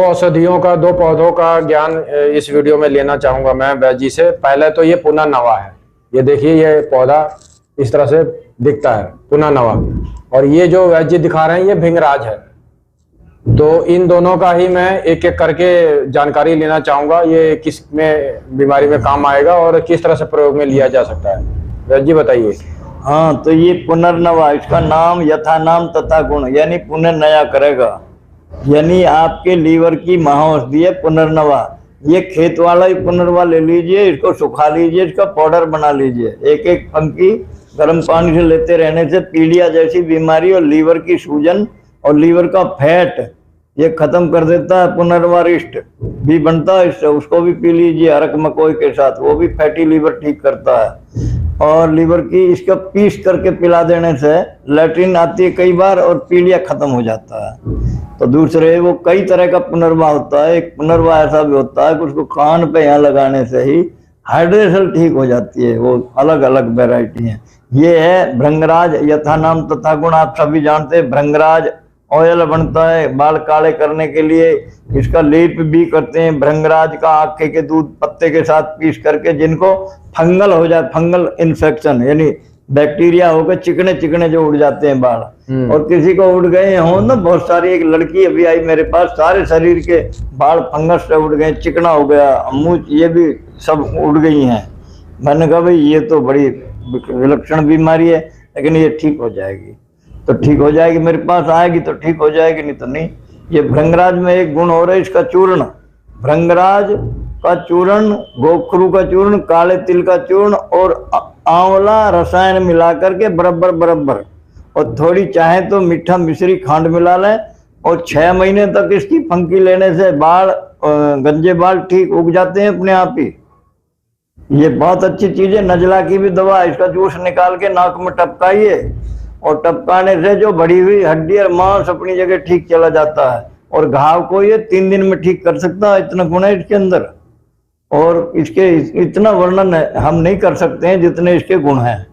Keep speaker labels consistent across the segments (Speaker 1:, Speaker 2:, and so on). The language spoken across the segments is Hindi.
Speaker 1: औषधियों का, दो पौधों का ज्ञान इस वीडियो में लेना चाहूंगा मैं वैद्य जी से। पहले तो ये पुनर्नवा है, ये देखिए ये पौधा इस तरह से दिखता है, पुनर्नवा। और ये जो वैद्य जी दिखा रहे हैं ये भृंगराज है। तो इन दोनों का ही मैं एक एक करके जानकारी लेना चाहूंगा, ये किस में बीमारी में काम आएगा और किस तरह से प्रयोग में लिया जा सकता है। वैद्य जी बताइए।
Speaker 2: हाँ, तो ये पुनर्नवा, इसका नाम यथा नाम तथा गुण, यानी पुनर्नया करेगा, यानी आपके लीवर की महाऔषधि है पुनर्नवा। ये खेत वाला ही पुनर्नवा ले लीजिए, इसको सुखा लीजिए, इसका पाउडर बना लीजिए। एक एक फंकी गर्म पानी से लेते रहने से पीलिया जैसी बीमारी और लीवर की सूजन और लीवर का फैट ये खत्म कर देता है। पुनर्वारिष्ट भी बनता है इससे, उसको भी पी लीजिए अरक मकोई के साथ, वो भी फैटी लीवर ठीक करता है। और लीवर की इसका पीस करके पिला देने से लैट्रिन आती है कई बार और पीलिया खत्म हो जाता है। तो दूसरे वो कई तरह का पुनर्वा होता है। एक पुनर्वा ऐसा भी होता है कि उसको कान पे यहाँ लगाने से ही हाइड्रेशन ठीक हो जाती है। वो अलग अलग वैरायटी है। ये है भृंगराज यथा नाम तथा गुण, आप सभी जानते हैं। भृंगराज ऑयल बनता है बाल काले करने के लिए, इसका लेप भी करते हैं। भृंगराज का आखे के दूध पत्ते के साथ पीस करके, जिनको फंगल हो जाए, फंगल इन्फेक्शन यानी बैक्टीरिया होकर चिकने चिकने जो उड़ जाते हैं बाल, और किसी को उड़ गए हो ना, बहुत सारी, एक लड़की अभी आई मेरे पास, सारे शरीर के बाल फंगस से उड़ गए, चिकना हो गया, मूंछ ये भी सब उड़ गई हैं। मैंने कहा भाई ये तो बड़ी विलक्षण बीमारी है, लेकिन ये ठीक हो जाएगी तो ठीक हो जाएगी, मेरे पास आएगी तो ठीक हो जाएगी, नहीं तो नहीं। ये भृंगराज में एक गुण हो रहा है इसका चूर्ण, भृंगराज का चूर्ण, गोखरू का चूर्ण, काले तिल का चूर्ण और आंवला रसायन मिला करके बराबर बराबर, और थोड़ी चाहे तो मीठा मिश्री खांड मिला लें, और 6 महीने तक इसकी फंकी लेने से बाल, गंजे बाल ठीक उग जाते हैं अपने आप ही। ये बहुत अच्छी चीज है। नजला की भी दवा, इसका जूस निकाल के नाक में टपकाइए, और टपकाने से जो बढ़ी हुई हड्डी और मांस अपनी जगह ठीक चला जाता है, और घाव को ये 3 दिन में ठीक कर सकता है। इतना गुण है इसके अंदर, और इसके इतना वर्णन हम नहीं कर सकते हैं जितने इसके गुण हैं।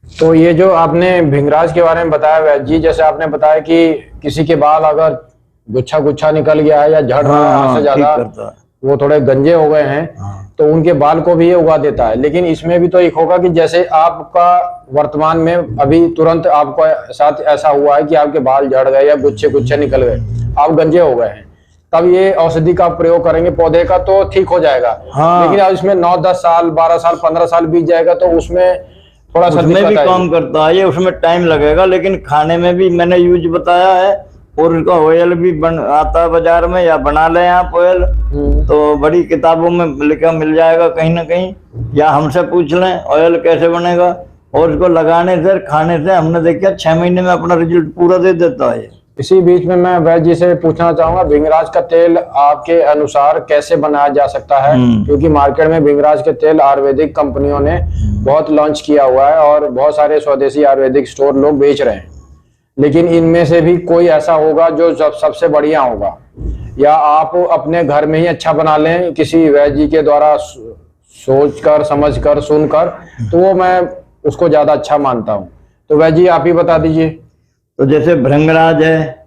Speaker 1: तो ये जो आपने भृंगराज के बारे में बताया वैद्य जी, जैसे आपने बताया कि किसी के बाल अगर गुच्छा गुच्छा निकल गया है या झड़ रहा है, ज्यादा वो थोड़े गंजे हो गए हैं, तो उनके बाल को भी ये उगा देता है। लेकिन इसमें भी तो एक होगा कि जैसे आपका वर्तमान में अभी तुरंत आपको साथ ऐसा हुआ है कि आपके बाल झड़ गए या गुच्छे गुच्छे निकल गए, आप गंजे हो गए हैं, तब ये औषधि का प्रयोग करेंगे पौधे का तो ठीक हो जाएगा। लेकिन अब इसमें 9-10 साल 12 साल 15 साल बीत जाएगा तो उसमें थोड़ा सा
Speaker 2: उसमें भी काम करता है ये, उसमें टाइम लगेगा। लेकिन खाने में भी मैंने यूज बताया है, और उनका ऑयल भी बन आता है बाजार में, या बना लें आप ऑयल, तो बड़ी किताबों में लिखा मिल जाएगा कहीं ना कहीं, या हमसे पूछ लें ऑयल कैसे बनेगा। और उसको लगाने से, खाने से हमने देखा 6 महीने में अपना रिजल्ट पूरा दे देता है।
Speaker 1: इसी बीच में मैं वैद्य जी से पूछना चाहूंगा, भृंगराज का तेल आपके अनुसार कैसे बनाया जा सकता है? क्योंकि मार्केट में भृंगराज के तेल आयुर्वेदिक कंपनियों ने बहुत लॉन्च किया हुआ है और बहुत सारे स्वदेशी आयुर्वेदिक स्टोर लोग बेच रहे हैं, लेकिन इनमें से भी कोई ऐसा होगा जो सबसे बढ़िया होगा, या आप अपने घर में ही अच्छा बना लें किसी वैद्य जी के द्वारा सोचकर, समझकर, सुनकर, तो वो मैं उसको ज्यादा अच्छा मानता हूँ। तो वैद्य जी आप ही बता दीजिए।
Speaker 2: तो जैसे भृंगराज है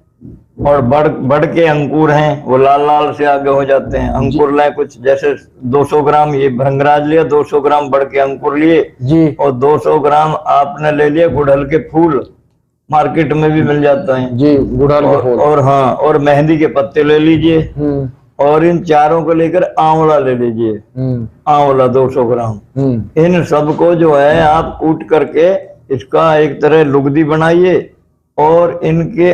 Speaker 2: और बड़ के अंकुर हैं, वो लाल लाल से आगे हो जाते हैं। अंकुर लें कुछ, जैसे 200 ग्राम ये भृंगराज लिया, 200 ग्राम बड़ के अंकुर लिए
Speaker 1: जी, और
Speaker 2: 200 ग्राम आपने ले लिया गुड़हल के फूल, मार्केट में भी मिल जाता है
Speaker 1: जी गुड़हल के फूल,
Speaker 2: और हाँ, और मेहंदी के पत्ते ले लीजिए, और इन चारों को लेकर आंवला ले लीजिए, आंवला 200 ग्राम। इन सबको जो है आप कूट करके इसका एक तरह लुगदी बनाइए, और इनके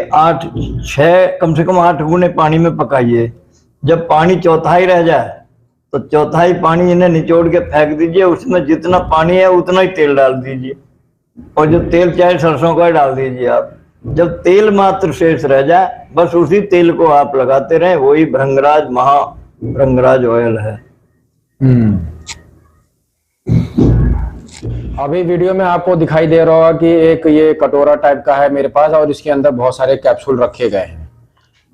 Speaker 2: 6 कम से कम 8 गुने पानी में पकाइए। जब पानी चौथाई रह जाए तो चौथाई पानी इन्हें निचोड़ के फेंक दीजिए, उसमें जितना पानी है उतना ही तेल डाल दीजिए, और जो तेल चाहे सरसों का डाल दीजिए आप। जब तेल मात्र शेष रह जाए, बस उसी तेल को आप लगाते रहें, वही भृंगराज भृंगराज ऑयल है।
Speaker 1: अभी वीडियो में आपको दिखाई दे रहा होगा कि एक ये कटोरा टाइप का है मेरे पास, और इसके अंदर बहुत सारे कैप्सूल रखे गए हैं।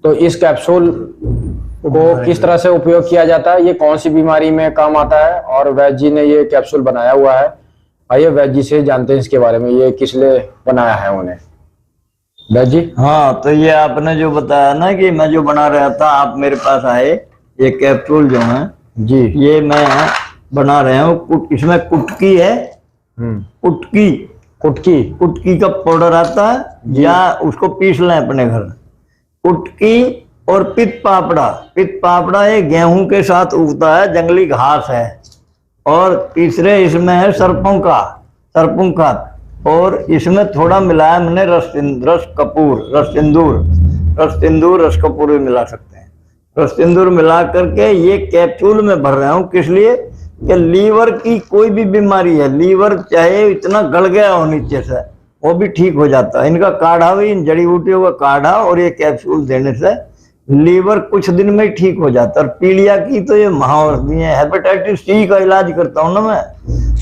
Speaker 1: तो इस कैप्सूल को किस तरह से उपयोग किया जाता है, ये कौन सी बीमारी में काम आता है, और वैद्य जी ने ये कैप्सूल बनाया हुआ है, आइए वैद्य जी से जानते हैं इसके बारे में, ये किस लिए बनाया है उन्हें। वैद्य जी।
Speaker 2: हाँ, तो ये आपने जो बताया ना कि मैं जो बना रहा था, आप मेरे पास आए, ये कैप्सूल जो है
Speaker 1: जी।
Speaker 2: ये मैं बना रहा हूँ। इसमें कुटकी है, कुटकी
Speaker 1: कुटकी।
Speaker 2: कुटकी का पाउडर आता है, या उसको पीस लें अपने घर। कुटकी और पित पापड़ा। पित पापड़ा ये गेहूं के साथ उगता है, जंगली घास है। और तीसरे इसमें है सरपों का। और इसमें थोड़ा मिलाया मैंने रस कपूर भी मिला सकते हैं। रस सिंदूर मिला करके ये कैप्सूल में भर रहा हूँ। किस लिए? कि लीवर की कोई भी बीमारी है, लीवर चाहे इतना गल गया हो नीचे से, वो भी ठीक हो जाता है। इनका काढ़ा भी, इन जड़ी बूटियों का काढ़ा और ये कैप्सूल देने से लीवर कुछ दिन में ही ठीक हो जाता है। और पीलिया की तो ये महाऔषधि है। हेपेटाइटिस सी का इलाज करता हूँ ना मैं,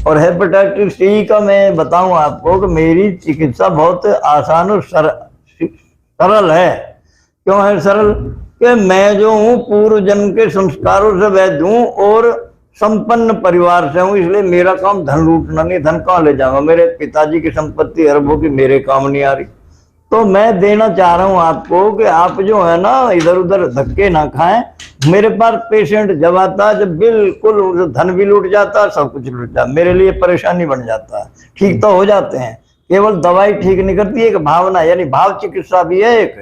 Speaker 2: और हेपेटाइटिस सी का मैं बताऊं आपको कि मेरी चिकित्सा बहुत आसान और सरल है। क्यों है सरल? कि मैं जो हूँ पूर्व जन्म के संस्कारों से वैध हूँ और संपन्न परिवार से हूँ, इसलिए मेरा काम धन लूटना नहीं। धन कहाँ ले जाऊंगा? मेरे पिताजी की संपत्ति अरबों की मेरे काम नहीं आ रही। तो मैं देना चाह रहा हूं आपको कि आप जो है ना इधर उधर धक्के ना खाएं। मेरे पास पेशेंट जब आता है, जब बिल्कुल धन भी लूट जाता है, सब कुछ लूट जाता है, मेरे लिए परेशानी बन जाता है। ठीक तो हो जाते हैं, केवल दवाई ठीक नहीं करती। एक भावना, यानी भाव चिकित्सा भी है। एक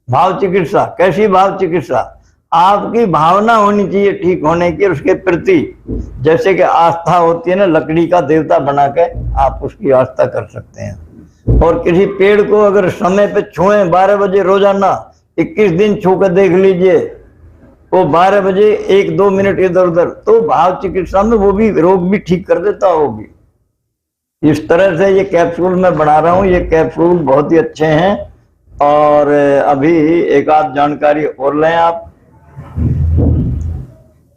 Speaker 2: भाव चिकित्सा। कैसी भाव चिकित्सा? आपकी भावना होनी चाहिए ठीक होने की, उसके प्रति। जैसे कि आस्था होती है ना, लकड़ी का देवता बना के आप उसकी आस्था कर सकते हैं। और किसी पेड़ को अगर समय पे छुएं 12 बजे रोजाना 21 दिन छू कर देख लीजिए, वो 12 बजे 1-2 मिनट इधर उधर, तो भाव चिकित्सा में वो भी रोग भी ठीक कर देता है। वो भी इस तरह से ये कैप्सूल मैं बना रहा हूँ। ये कैप्सूल बहुत ही अच्छे हैं। और अभी एक आध जानकारी और लें आप।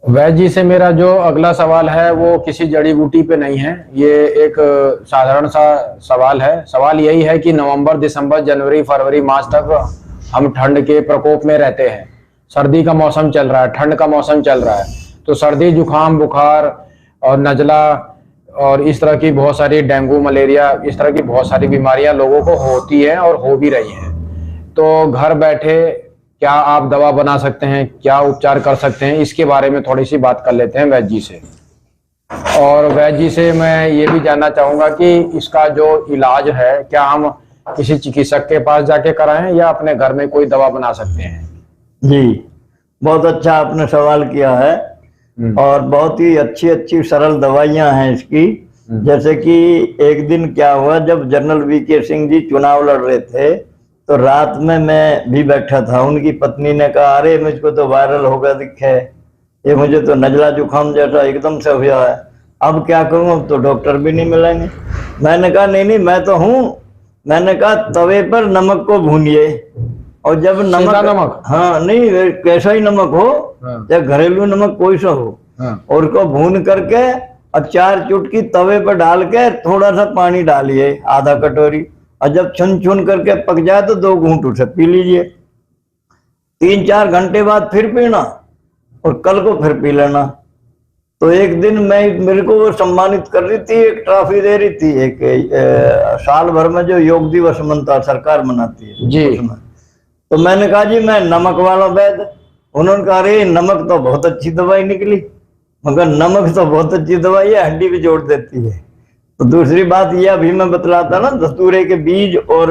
Speaker 1: वैद्य जी से मेरा जो अगला सवाल है वो किसी जड़ी बूटी पे नहीं है, ये एक साधारण सा सवाल है। सवाल यही है कि नवंबर, दिसंबर, जनवरी, फरवरी, मार्च तक हम ठंड के प्रकोप में रहते हैं। सर्दी का मौसम चल रहा है, ठंड का मौसम चल रहा है, तो सर्दी, जुकाम, बुखार और नजला और इस तरह की बहुत सारी, डेंगू, मलेरिया, इस तरह की बहुत सारी बीमारियां लोगों को होती हैं और हो भी रही हैं। तो घर बैठे क्या आप दवा बना सकते हैं, क्या उपचार कर सकते हैं, इसके बारे में थोड़ी सी बात कर लेते हैं वैद्य जी से। और वैद्य जी से मैं ये भी जानना चाहूंगा कि इसका जो इलाज है, क्या हम किसी चिकित्सक के पास जाके कराएं या अपने घर में कोई दवा बना सकते हैं?
Speaker 2: जी, बहुत अच्छा आपने सवाल किया है। और बहुत ही अच्छी अच्छी सरल दवाइयां हैं इसकी। जैसे कि एक दिन क्या हुआ, जब जनरल वीके सिंह जी चुनाव लड़ रहे थे, तो रात में मैं भी बैठा था। उनकी पत्नी ने कहा, अरे मुझको तो वायरल हो गया दिखे, ये मुझे तो नजला जुकाम जैसा एकदम से हुआ है, अब क्या करूं? अब तो डॉक्टर भी नहीं मिलेंगे। मैंने कहा नहीं मैं तो हूं। मैंने कहा तवे पर नमक को भूनिए, और जब नमक, हाँ नहीं कैसा ही नमक हो, या घरेलू नमक कोई सा हो, और उसको भून करके और 4 चुटकी तवे पर डाल के थोड़ा सा पानी डालिए, आधा कटोरी, और जब छुन करके पक जाए तो 2 घूंट उसे पी लीजिए। 3-4 घंटे बाद फिर पीना, और कल को फिर पी लेना। तो एक दिन मेरे को वो सम्मानित कर रही थी, एक ट्रॉफी दे रही थी, एक साल भर में जो योग दिवस मनता सरकार मनाती है जी, उसमें। तो मैंने कहा जी मैं नमक वाला वैद्य। उन्होंने कहा अरे नमक तो बहुत अच्छी दवाई निकली। मगर नमक तो बहुत अच्छी दवाई है, हड्डी भी जोड़ देती है। तो दूसरी बात यह अभी मैं बतलाता ना, धतूरे के बीज और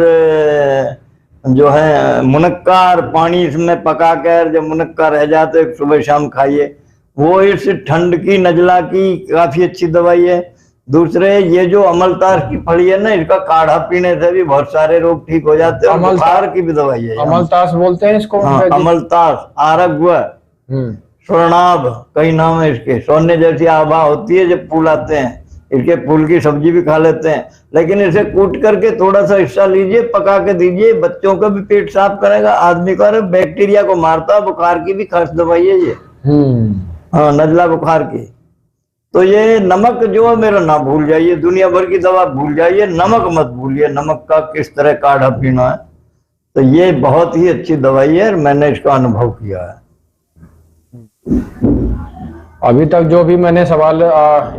Speaker 2: जो है मुनक्कार, पानी इसमें पका कर जब मुनक्का रह जाते तो सुबह शाम खाइए, वो इस ठंड की, नजला की काफी अच्छी दवाई है। दूसरे ये जो अमलतास की फली है ना, इसका काढ़ा पीने से भी बहुत सारे रोग ठीक हो जाते हैं। बुखार की भी दवाई है,
Speaker 1: अमलतास बोलते हैं इसको।
Speaker 2: हाँ, अमलतास, आरग्व, स्वर्णाभ कई नाम है इसके। सोने जैसी आभा होती है, जब फूल आते हैं, इसके फूल की सब्जी भी खा लेते हैं। लेकिन इसे कूट करके थोड़ा सा हिस्सा लीजिए, पका के दीजिए, बच्चों का भी पेट साफ करेगा, आदमी का बैक्टीरिया को मारता। बुखार की भी खास दवाई है ये, हाँ, नजला बुखार की। तो ये नमक जो है मेरा ना भूल जाइए, दुनिया भर की दवा भूल जाइए, नमक मत भूलिए। नमक का किस तरह काढ़ा पीना है, तो ये बहुत ही अच्छी दवाई है और मैंने इसका अनुभव किया है।
Speaker 1: अभी तक जो भी मैंने सवाल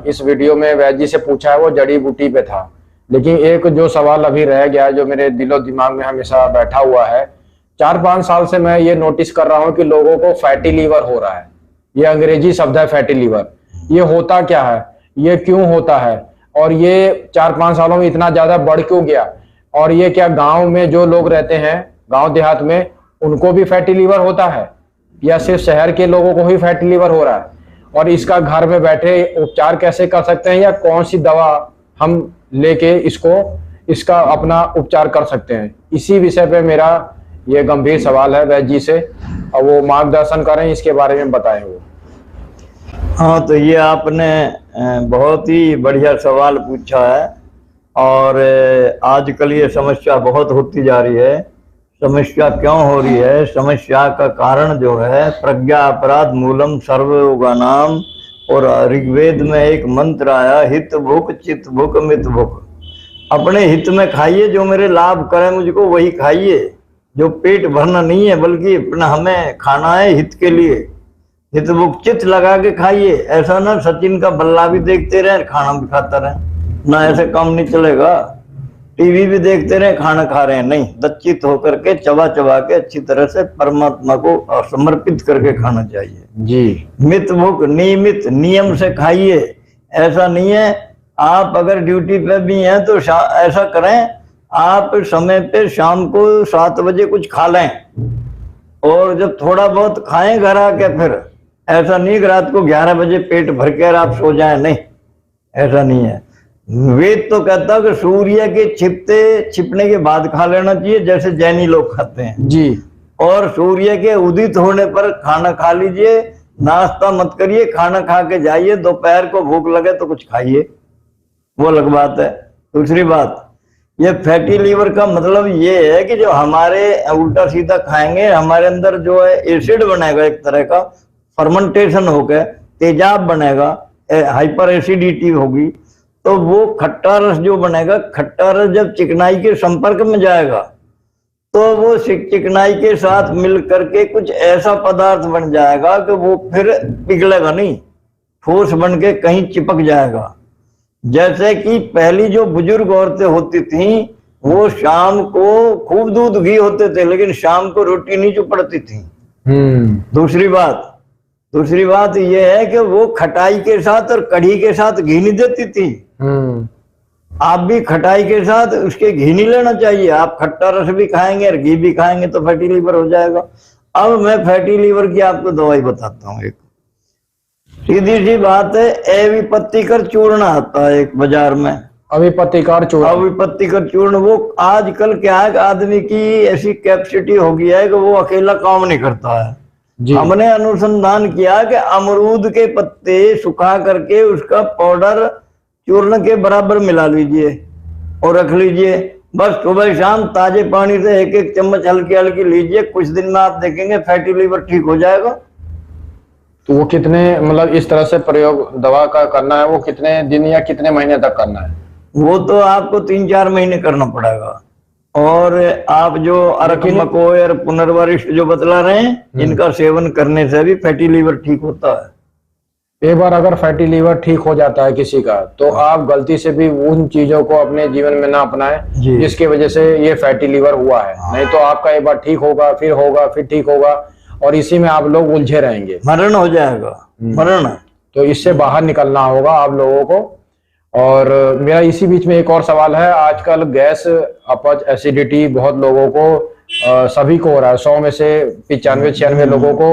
Speaker 1: इस वीडियो में वैद्य जी से पूछा है वो जड़ी बूटी पे था। लेकिन एक जो सवाल अभी रह गया जो मेरे दिलो दिमाग में हमेशा बैठा हुआ है, 4-5 साल से मैं ये नोटिस कर रहा हूँ कि लोगों को फैटी लीवर हो रहा है। ये अंग्रेजी शब्द है फैटी लीवर। ये होता क्या है, ये क्यों होता है, और ये 4-5 सालों में इतना ज्यादा बढ़ क्यों गया, और ये क्या गांव में जो लोग रहते हैं गांव देहात में उनको भी फैटी लीवर होता है, या सिर्फ शहर के लोगों को ही फैटी लीवर हो रहा है, और इसका घर में बैठे उपचार कैसे कर सकते हैं, या कौन सी दवा हम लेके इसका अपना उपचार कर सकते हैं। इसी विषय पे मेरा ये गंभीर सवाल है वैद्य जी से, और वो मार्गदर्शन करें, इसके बारे में बताएं वो।
Speaker 2: हाँ, तो ये आपने बहुत ही बढ़िया सवाल पूछा है। और आजकल ये समस्या बहुत होती जा रही है। समस्या क्यों हो रही है? समस्या का कारण जो है, प्रज्ञा अपराध मूलम सर्वयोगानाम, और ऋग्वेद में एक मंत्र आया, हित भुक चित भुक मित भुक। अपने हित में खाइए, जो मेरे लाभ करे मुझको वही खाइए। जो पेट भरना नहीं है बल्कि अपना हमें खाना है हित के लिए। हित भुक चित लगा के खाइए। ऐसा ना सचिन का बल्ला भी देखते रहे खाना भी खाता रहे, ना ऐसे काम नहीं चलेगा। टीवी भी देखते रहे खाना खा रहे हैं, नहीं, दच्चित होकर के चबा चबा के अच्छी तरह से परमात्मा को समर्पित करके खाना चाहिए
Speaker 1: जी।
Speaker 2: मित भुक, नियमित नियम से खाइए। ऐसा नहीं है आप अगर ड्यूटी पे भी हैं तो ऐसा करें, आप समय पे शाम को 7 बजे कुछ खा लें, और जब थोड़ा बहुत खाएं घर आके, फिर ऐसा नहीं कि रात को 11 बजे पेट भर कर आप सो जाएं, नहीं, ऐसा नहीं है। वेद तो कहता है कि सूर्य के छिपने के बाद खा लेना चाहिए, जैसे जैनी लोग खाते हैं
Speaker 1: जी।
Speaker 2: और सूर्य के उदित होने पर खाना खा लीजिए। नाश्ता मत करिए, खाना खा के जाइए। दोपहर को भूख लगे तो कुछ खाइए, वो अलग बात है। दूसरी बात, ये फैटी लीवर का मतलब ये है कि जो हमारे उल्टा सीधा खाएंगे, हमारे अंदर जो है एसिड बनेगा, एक तरह का फर्मेंटेशन होकर तेजाब बनेगा, हाइपर एसिडिटी होगी, तो वो खट्टा रस जो बनेगा, खट्टा रस जब चिकनाई के संपर्क में जाएगा तो वो चिकनाई के साथ मिल करके कुछ ऐसा पदार्थ बन जाएगा कि वो फिर पिघलेगा नहीं, ठोस बन के कहीं चिपक जाएगा। जैसे कि पहली जो बुजुर्ग औरतें होती थीं, वो शाम को खूब दूध घी होते थे, लेकिन शाम को रोटी नहीं चुपड़ती थी। दूसरी बात यह है कि वो खटाई के साथ और कढ़ी के साथ घी नहीं देती थी। आप भी खटाई के साथ उसके घी नहीं लेना चाहिए। आप खट्टा रस भी खाएंगे और घी भी खाएंगे तो फैटी लीवर हो जाएगा। अब मैं फैटी लीवर की आपको दवाई बताता हूँ। एक सीधी सी बात है, अविपत्तिकर चूर्ण आता है एक बाजार में, अविपत्तिकर चूर्ण। वो आजकल क्या है, आदमी की ऐसी कैपेसिटी हो गई है कि वो अकेला काम नहीं करता है। हमने अनुसंधान किया कि अमरूद के पत्ते सुखा करके उसका पाउडर चूर्ण के बराबर मिला लीजिए और रख लीजिए। बस सुबह शाम ताजे पानी से 1-1 चम्मच हल्की हल्की लीजिए। कुछ दिन में आप देखेंगे फैटी लीवर ठीक हो जाएगा।
Speaker 1: तो वो कितने, मतलब इस तरह से प्रयोग दवा का करना है, वो कितने दिन या कितने महीने तक करना है?
Speaker 2: वो तो आपको 3-4 महीने करना पड़ेगा। और आप जो अरकमकोय और पुनर्वरिष्ठ जो बतला रहे हैं, इनका सेवन करने से भी फैटी लीवर ठीक होता है।
Speaker 1: एक बार अगर फैटी लीवर ठीक हो जाता है किसी का, तो आप गलती से भी उन चीजों को अपने जीवन में ना अपनाएं जिसकी वजह से ये फैटी लीवर हुआ है। नहीं तो आपका एक बार ठीक होगा, फिर ठीक होगा, और इसी में आप लोग उलझे रहेंगे,
Speaker 2: मरण हो जाएगा, मरण।
Speaker 1: तो इससे बाहर निकलना होगा आप लोगों को। और मेरा इसी बीच में एक और सवाल है। आजकल गैस, अपच, एसिडिटी बहुत लोगों को, सभी को हो रहा है। 100 में से 95-96 लोगों को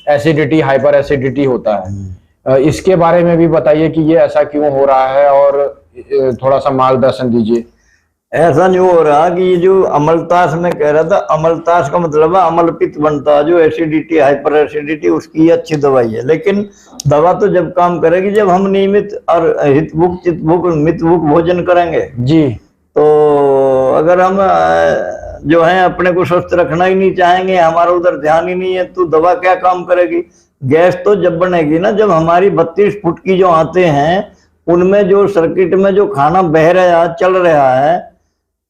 Speaker 1: एसिडिटी, हाइपर एसिडिटी होता है। इसके बारे में भी बताइए कि ये ऐसा क्यों हो रहा है, और थोड़ा सा मार्गदर्शन दीजिए।
Speaker 2: ऐसा नहीं हो रहा कि ये जो अमलतास में कह रहा था, अमलतास का मतलब है अमल पित्त बनता है, जो एसिडिटी, हाइपर एसिडिटी, उसकी अच्छी दवाई है। लेकिन दवा तो जब काम करेगी जब हम नियमित और हितभुक, चित्तभुक, मितभुक भोजन करेंगे जी। तो अगर हम जो है अपने को स्वस्थ रखना ही नहीं चाहेंगे, हमारा उधर ध्यान ही नहीं है, तो दवा क्या काम करेगी? गैस तो जब बनेगी ना, जब हमारी 32 फुट की जो आते हैं उनमें जो सर्किट में जो खाना बह रहा, चल रहा है,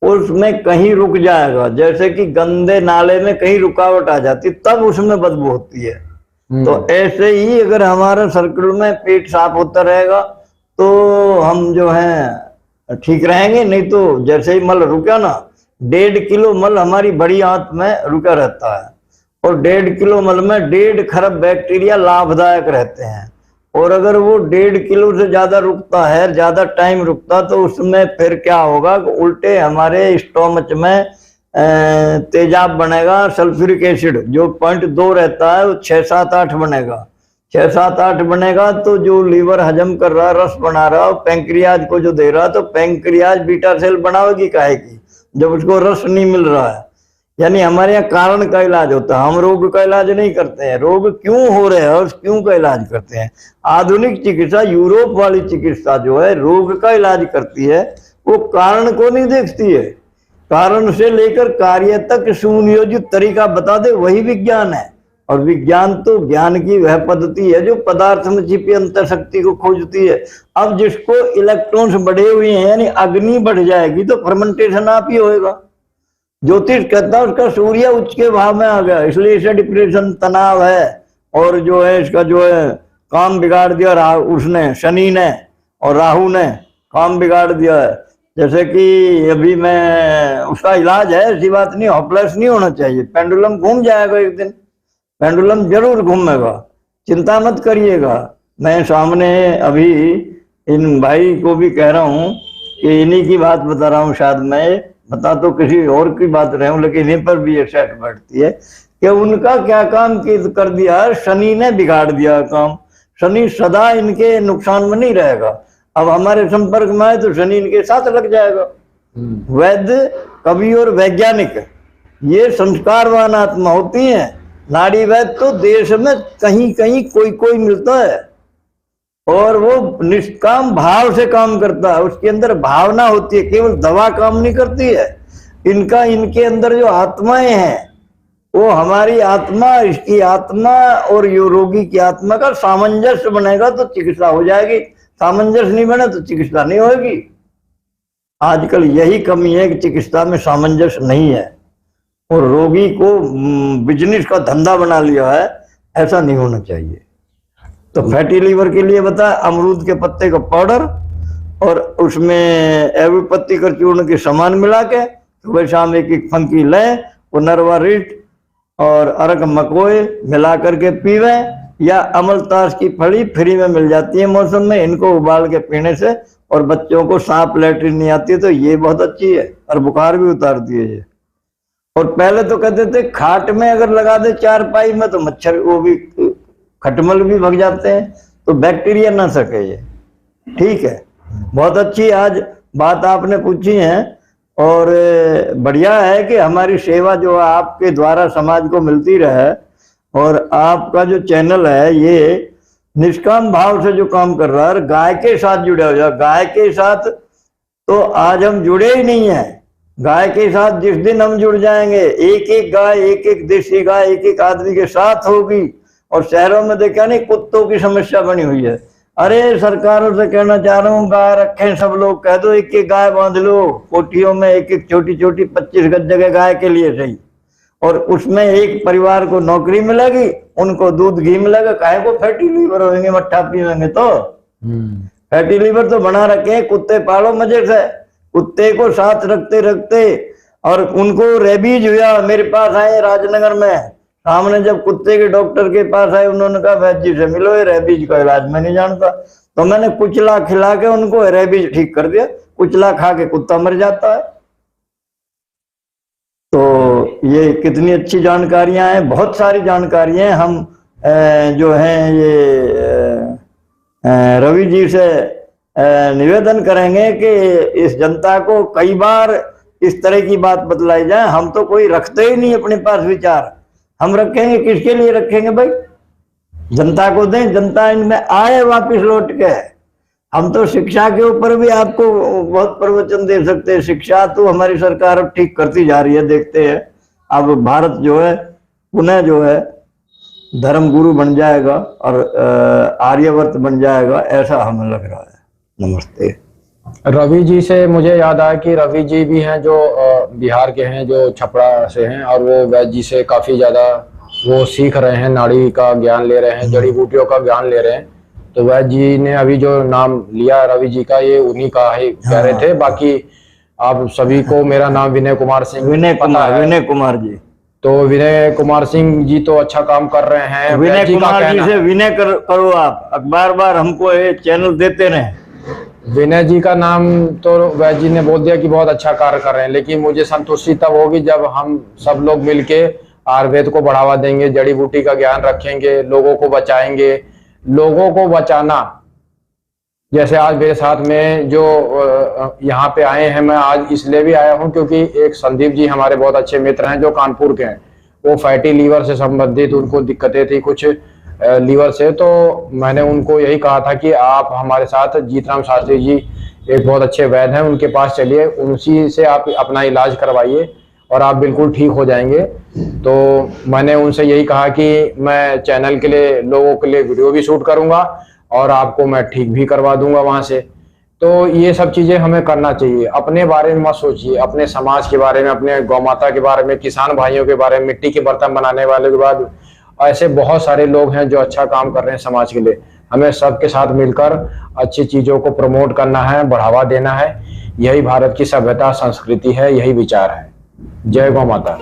Speaker 2: उसमें कहीं रुक जाएगा। जैसे कि गंदे नाले में कहीं रुकावट आ जाती, तब उसमें बदबू होती है। तो ऐसे ही अगर हमारा सर्किल में पेट साफ होता रहेगा तो हम जो है ठीक रहेंगे। नहीं तो जैसे ही मल रुका ना, 1.5 किलो मल हमारी बड़ी आंत में रुका रहता है, और 1.5 किलो मल में 1.5 खरब बैक्टीरिया लाभदायक रहते हैं। और अगर वो 1.5 किलो से ज्यादा रुकता है, ज्यादा टाइम रुकता, तो उसमें फिर क्या होगा, उल्टे हमारे स्टोमच में तेजाब बनेगा। सल्फ्यूरिक एसिड जो 0.2 रहता है वो 6, 7, 8 बनेगा। 6, 7, 8 बनेगा तो जो लीवर हजम कर रहा, रस बना रहा, पेंक्रियाज को जो दे रहा, तो पेंक्रियाज बीटा सेल बनावेगी काहे की, जब उसको रस नहीं मिल रहा है। यानी हमारे यहाँ कारण का इलाज होता है, हम रोग का इलाज नहीं करते हैं। रोग क्यों हो रहे हैं और क्यों का इलाज करते हैं। आधुनिक चिकित्सा, यूरोप वाली चिकित्सा जो है रोग का इलाज करती है, वो कारण को नहीं देखती है। कारण से लेकर कार्य तक सुनियोजित तरीका बता दे, वही विज्ञान है। और विज्ञान तो ज्ञान की वह पद्धति है जो पदार्थ में छिपी अंतर शक्ति को खोजती है। अब जिसको इलेक्ट्रॉन्स बढ़े हुए हैं, यानी अग्नि बढ़ जाएगी, तो फर्मेंटेशन आप ही होएगा। ज्योतिष कहता है उसका सूर्य उच्च के भाव में आ गया, इसलिए इसे डिप्रेशन, तनाव है। और जो है इसका जो है काम बिगाड़ दिया उसने, शनि ने और राहु ने काम बिगाड़ दिया है। जैसे कि अभी मैं, उसका इलाज है, ऐसी बात नहीं, हॉपलेस नहीं होना चाहिए। पेंडुलम घूम जाएगा एक दिन, पेंडुलम जरूर घूमेगा, चिंता मत करिएगा। मैं सामने अभी इन भाई को भी कह रहा हूँ कि इन्हीं की बात बता रहा हूँ, शायद मैं बता तो किसी और की बात रहे हूँ, लेकिन इन्हीं पर भी ये सेट बैठती है कि उनका क्या काम कर दिया, शनि ने बिगाड़ दिया काम। शनि सदा इनके नुकसान में नहीं रहेगा। अब हमारे संपर्क में आए तो शनि इनके साथ लग जाएगा। वैद्य, कवि और वैज्ञानिक ये संस्कारवान आत्मा होती हैं। नाड़ी वैद्य तो देश में कहीं कहीं कोई मिलता है, और वो निष्काम भाव से काम करता है। उसके अंदर भावना होती है, केवल दवा काम नहीं करती है। इनके अंदर जो आत्माएं हैं, वो हमारी आत्मा, इसकी आत्मा और यो रोगी की आत्मा का सामंजस्य बनेगा तो चिकित्सा हो जाएगी। सामंजस्य नहीं बने तो चिकित्सा नहीं होगी। आजकल यही कमी है कि चिकित्सा में सामंजस्य नहीं है, और रोगी को बिजनेस का धंधा बना लिया है। ऐसा नहीं होना चाहिए। तो फैटी लीवर के लिए बता, अमरूद के पत्ते का पाउडर और उसमें एलोपैथी का चूर्ण के सामान मिला के सुबह शाम एक फंकी लें, पुनर्वा रिट और अरक मकोए मिला करके पीवे, या अमलतास की फली फ्री में मिल जाती है मौसम में, इनको उबाल के पीने से, और बच्चों को सांप लैट्रिन नहीं आती है तो ये बहुत अच्छी है, और बुखार भी उतारती है ये। और पहले तो कहते थे खाट में अगर लगा दे चारपाई में तो मच्छर, वो भी खटमल भी भग जाते हैं, तो बैक्टीरिया ना सके ये। ठीक है, बहुत अच्छी आज बात आपने पूछी है, और बढ़िया है कि हमारी सेवा जो आपके द्वारा समाज को मिलती रहे। और आपका जो चैनल है ये निष्काम भाव से जो काम कर रहा है, गाय के साथ जुड़े हो जाए। गाय के साथ तो आज हम जुड़े ही नहीं है। गाय के साथ जिस दिन हम जुड़ जाएंगे, एक एक गाय, एक एक देसी गाय एक एक आदमी के साथ होगी। और शहरों में देखा नहीं, कुत्तों की समस्या बनी हुई है। अरे सरकारों से कहना चाह रहा हूँ, गाय रखें सब लोग, कह दो एक एक गाय बांध लो कोठियों में, एक एक छोटी छोटी 25 गज जगह गाय के लिए सही। और उसमें एक परिवार को नौकरी मिलेगी, उनको दूध घी मिलेगा। काहे को फैटी लीवर होंगे, मट्ठा पीवेंगे तो। फैटी लीवर तो बना रखे, कुत्ते पालो मजे से, कुत्ते को साथ रखते रखते, और उनको रेबीज हुआ। मेरे पास आए राजनगर में, सामने जब कुत्ते के डॉक्टर के पास आए, उन्होंने कहा वैद्य जी से मिलो, ये रेबीज का इलाज मैं नहीं जानता। तो मैंने कुचला खिला के उनको रेबीज ठीक कर दिया। कुचला खा के कुत्ता मर जाता है। तो ये कितनी अच्छी जानकारियां हैं, बहुत सारी जानकारियां हैं। हम जो हैं ये रवि जी से निवेदन करेंगे कि इस जनता को कई बार इस तरह की बात बतलाई जाए। हम तो कोई रखते ही नहीं अपने पास विचार, हम रखेंगे किसके लिए रखेंगे भाई? जनता को दें, जनता इनमें आए वापिस लौट के। हम तो शिक्षा के ऊपर भी आपको बहुत प्रवचन दे सकते हैं। शिक्षा तो हमारी सरकार अब ठीक करती जा रही है, देखते हैं। अब भारत जो है पुनः जो है धर्म गुरु बन जाएगा और आर्यवर्त बन जाएगा, ऐसा हमें लग रहा है। नमस्ते।
Speaker 1: रवि जी से मुझे याद आया कि रवि जी भी हैं जो बिहार के हैं, जो छपरा से हैं, और वो वैद्य जी से काफी ज्यादा वो सीख रहे हैं, नाड़ी का ज्ञान ले रहे हैं, जड़ी बूटियों का ज्ञान ले रहे हैं। तो वैद्य जी ने अभी जो नाम लिया रवि जी का, ये उन्हीं का ही कह रहे थे। बाकी आप सभी को मेरा नाम विनय कुमार सिंह पता है।
Speaker 2: विनय कुमार जी,
Speaker 1: तो विनय कुमार सिंह जी तो अच्छा काम कर रहे हैं।
Speaker 2: विनय कुमार जी से विनय करो आप, बार बार हमको ये चैनल देते रहे।
Speaker 1: विनय जी का नाम तो वैद्य जी ने बोल दिया कि बहुत अच्छा कार्य कर रहे हैं, लेकिन मुझे संतुष्टि तब होगी जब हम सब लोग मिलके आयुर्वेद को बढ़ावा देंगे, जड़ी बूटी का ज्ञान रखेंगे, लोगों को बचाएंगे। लोगों को बचाना, जैसे आज मेरे साथ में जो यहाँ पे आए हैं, मैं आज इसलिए भी आया हूँ क्योंकि एक संदीप जी हमारे बहुत अच्छे मित्र हैं जो कानपुर के हैं। वो फैटी लीवर से संबंधित उनको दिक्कतें थी कुछ लीवर से, तो मैंने उनको यही कहा था कि आप हमारे साथ जीतराम शास्त्री जी एक बहुत अच्छे वैद्य हैं, उनके पास चलिए, उनसी से आप अपना इलाज करवाइए और आप बिल्कुल ठीक हो जाएंगे। तो मैंने उनसे यही कहा कि मैं चैनल के लिए, लोगों के लिए वीडियो भी शूट करूंगा और आपको मैं ठीक भी करवा दूंगा वहां से। तो ये सब चीजें हमें करना चाहिए। अपने बारे में मत सोचिए, अपने समाज के बारे में, अपने गौ माता के बारे में, किसान भाइयों के बारे में, मिट्टी के बर्तन बनाने वाले के बाद ऐसे बहुत सारे लोग हैं जो अच्छा काम कर रहे हैं समाज के लिए। हमें सबके साथ मिलकर अच्छी चीजों को प्रमोट करना है, बढ़ावा देना है। यही भारत की सभ्यता, संस्कृति है, यही विचार है। जय गौ माता।